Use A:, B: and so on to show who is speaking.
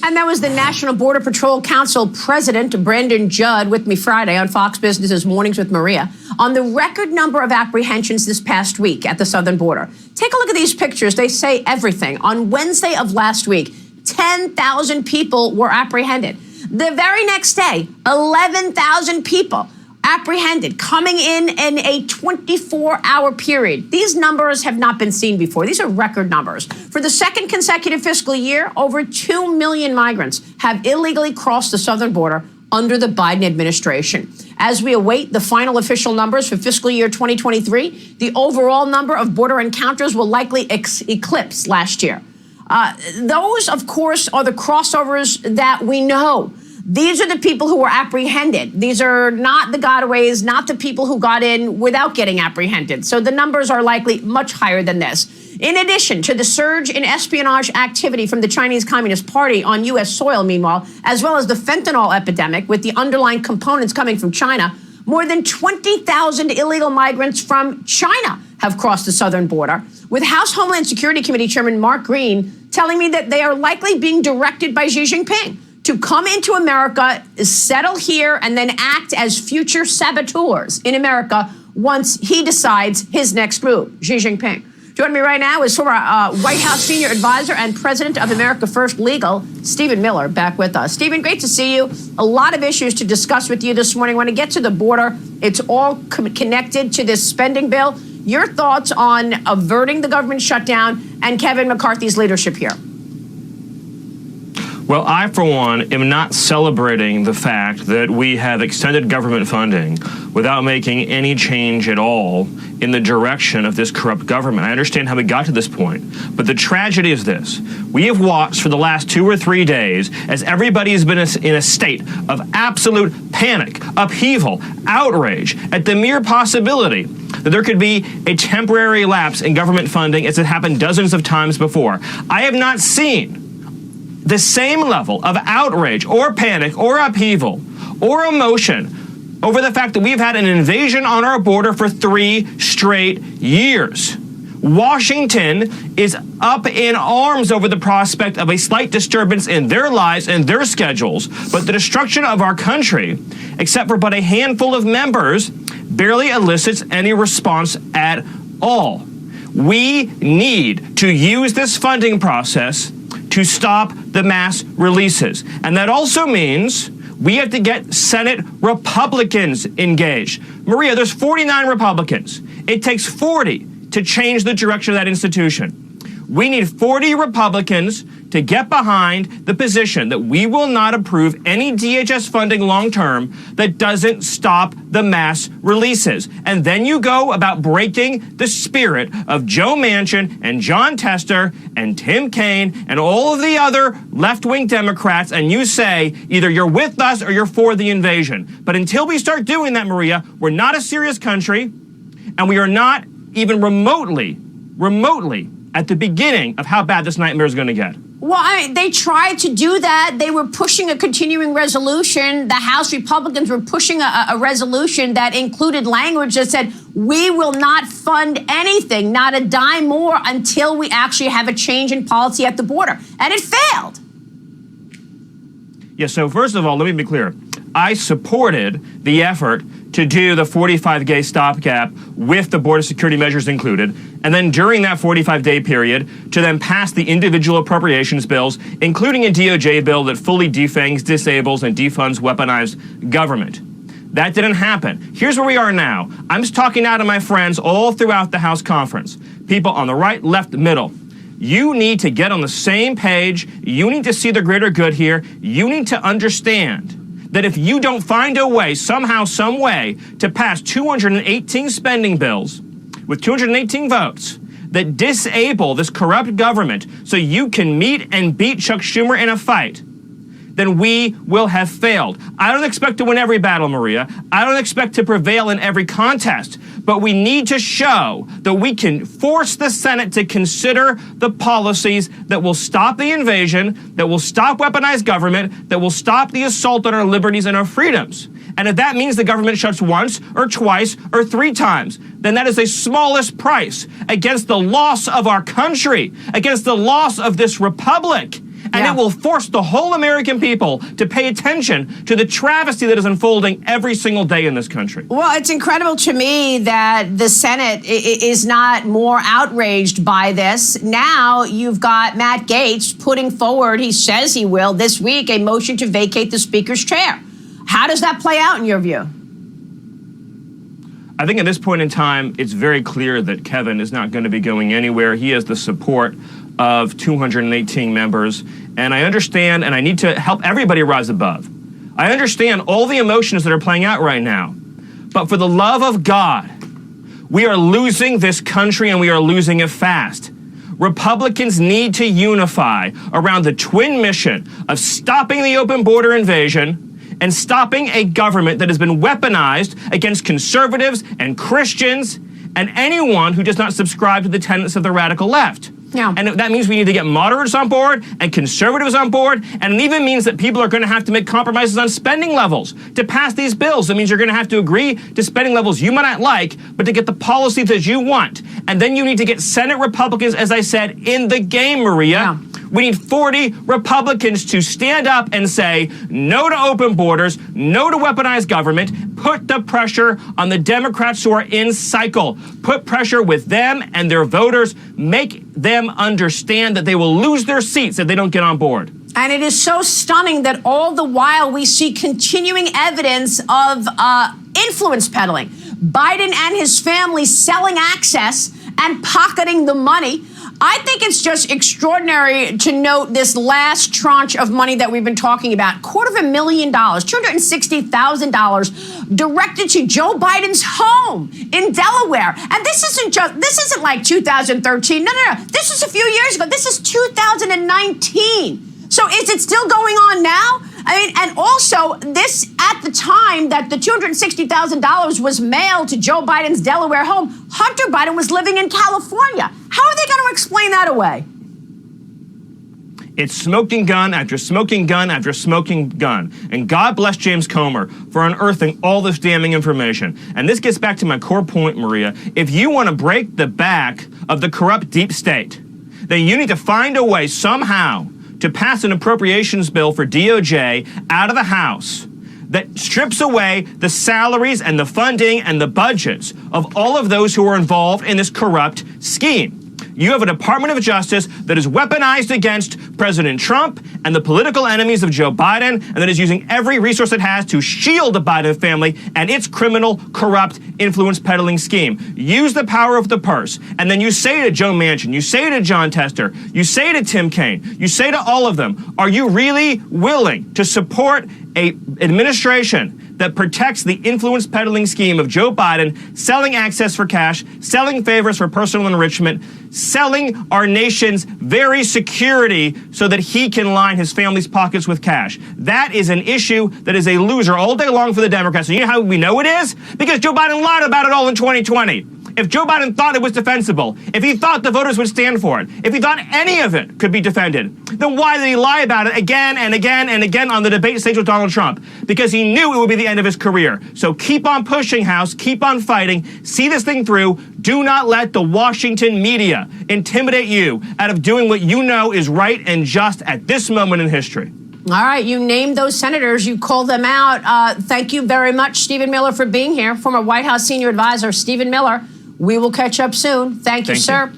A: And that was the National Border Patrol Council President Brandon Judd with me Friday on Fox Business's Mornings with Maria on the record number of apprehensions this past week at the southern border. Take a look at these pictures. They say everything. On Wednesday of last week, 10,000 people were apprehended. The very next day, 11,000 people apprehended, coming in a 24-hour period. These numbers have not been seen before. These are record numbers. For the second consecutive fiscal year, over 2 million migrants have illegally crossed the southern border under the Biden administration. As we await the final official numbers for fiscal year 2023, the overall number of border encounters will likely eclipse last year. Those, of course, are the crossovers that we know. These are the people who were apprehended. These are not the gotaways, not the people who got in without getting apprehended. So the numbers are likely much higher than this. In addition to the surge in espionage activity from the Chinese Communist Party on U.S. soil, meanwhile, as well as the fentanyl epidemic with the underlying components coming from China, more than 20,000 illegal migrants from China have crossed the southern border, with House Homeland Security Committee Chairman Mark Green telling me that they are likely being directed by Xi Jinping to come into America, settle here, and then act as future saboteurs in America once he decides his next move, Xi Jinping. Joining me right now is former White House senior advisor and president of America First Legal, Stephen Miller, back with us. Stephen, great to see you. A lot of issues to discuss with you this morning. I want to get to the border. It's all connected to this spending bill. Your thoughts on averting the government shutdown and Kevin McCarthy's leadership here?
B: Well, I, for one, am not celebrating the fact that we have extended government funding without making any change at all in the direction of this corrupt government. I understand how we got to this point, but the tragedy is this. We have watched for the last 2 or 3 days as everybody has been in a state of absolute panic, upheaval, outrage at the mere possibility that there could be a temporary lapse in government funding as it happened dozens of times before. I have not seen the same level of outrage or panic or upheaval or emotion over the fact that we've had an invasion on our border for 3 straight years. Washington is up in arms over the prospect of a slight disturbance in their lives and their schedules, but the destruction of our country, except for but a handful of members, barely elicits any response at all. We need to use this funding process to stop the mass releases. And that also means we have to get Senate Republicans engaged. Maria, there's 49 Republicans. It takes 40 to change the direction of that institution. We need 40 Republicans to get behind the position that we will not approve any DHS funding long-term that doesn't stop the mass releases. And then you go about breaking the spirit of Joe Manchin and John Tester and Tim Kaine and all of the other left-wing Democrats, and you say either you're with us or you're for the invasion. But until we start doing that, Maria, we're not a serious country, and we are not even remotely at the beginning of how bad this nightmare is going to get.
A: Well, I mean, they tried to do that. They were pushing a continuing resolution. The House Republicans were pushing a resolution that included language that said, we will not fund anything, not a dime more, until we actually have a change in policy at the border. And it failed.
B: Yeah, so first of all, let me be clear. I supported the effort to do the 45-day stopgap with the border security measures included, and then during that 45-day period to then pass the individual appropriations bills, including a DOJ bill that fully defangs, disables, and defunds weaponized government. That didn't happen. Here's where we are now. I'm just talking now to my friends all throughout the House conference, people on the right, left, middle. You need to get on the same page. You need to see the greater good here. You need to understand that if you don't find a way, somehow, some way, to pass 218 spending bills with 218 votes that disable this corrupt government so you can meet and beat Chuck Schumer in a fight, then we will have failed. I don't expect to win every battle, Maria. I don't expect to prevail in every contest. But we need to show that we can force the Senate to consider the policies that will stop the invasion, that will stop weaponized government, that will stop the assault on our liberties and our freedoms. And if that means the government shuts once or twice or 3 times, then that is the smallest price against the loss of our country, against the loss of this republic. And it will force the whole American people to pay attention to the travesty that is unfolding every single day in this country.
A: Well, it's incredible to me that the Senate is not more outraged by this. Now you've got Matt Gaetz putting forward, he says he will, this week, a motion to vacate the Speaker's chair. How does that play out in your view?
B: I think at this point in time, it's very clear that Kevin is not going to be going anywhere. He has the support of 218 members. And I understand, and I need to help everybody rise above. I understand all the emotions that are playing out right now. But for the love of God, we are losing this country, and we are losing it fast. Republicans need to unify around the twin mission of stopping the open border invasion and stopping a government that has been weaponized against conservatives and Christians and anyone who does not subscribe to the tenets of the radical left.
A: Yeah.
B: And that means we need to get moderates on board and conservatives on board. And it even means that people are going to have to make compromises on spending levels to pass these bills. It means you're going to have to agree to spending levels you might not like, but to get the policy that you want. And then you need to get Senate Republicans, as I said, in the game, Maria.
A: Yeah.
B: We need 40 Republicans to stand up and say no to open borders, no to weaponized government, put the pressure on the Democrats who are in cycle, put pressure with them and their voters, make them understand that they will lose their seats if they don't get on board.
A: And it is so stunning that all the while we see continuing evidence of influence peddling. Biden and his family selling access and pocketing the money. I think it's just extraordinary to note this last tranche of money that we've been talking about, $250,000, $260,000 directed to Joe Biden's home in Delaware. And this isn't like 2013. No. This is a few years ago. This is 2019. So is it still going on now? I mean, and also this at the time that the $260,000 was mailed to Joe Biden's Delaware home, Hunter Biden was living in California. How are they going to explain that away?
B: It's smoking gun after smoking gun after smoking gun. And God bless James Comer for unearthing all this damning information. And this gets back to my core point, Maria. If you want to break the back of the corrupt deep state, then you need to find a way somehow to pass an appropriations bill for DOJ out of the House that strips away the salaries and the funding and the budgets of all of those who are involved in this corrupt scheme. You have a Department of Justice that is weaponized against President Trump and the political enemies of Joe Biden, and that is using every resource it has to shield the Biden family and its criminal, corrupt, influence peddling scheme. Use the power of the purse. And then you say to Joe Manchin, you say to John Tester, you say to Tim Kaine, you say to all of them, are you really willing to support an administration that protects the influence peddling scheme of Joe Biden, selling access for cash, selling favors for personal enrichment, selling our nation's very security so that he can line his family's pockets with cash? That is an issue that is a loser all day long for the Democrats. And you know how we know it is? Because Joe Biden lied about it all in 2020. If Joe Biden thought it was defensible, if he thought the voters would stand for it, if he thought any of it could be defended, then why did he lie about it again and again and again on the debate stage with Donald Trump? Because he knew it would be the end of his career. So keep on pushing, House. Keep on fighting. See this thing through. Do not let the Washington media intimidate you out of doing what you know is right and just at this moment in history.
A: All right, you named those senators. You called them out. Thank you very much, Stephen Miller, for being here. Former White House senior advisor, Stephen Miller. We will catch up soon. Thank you, sir.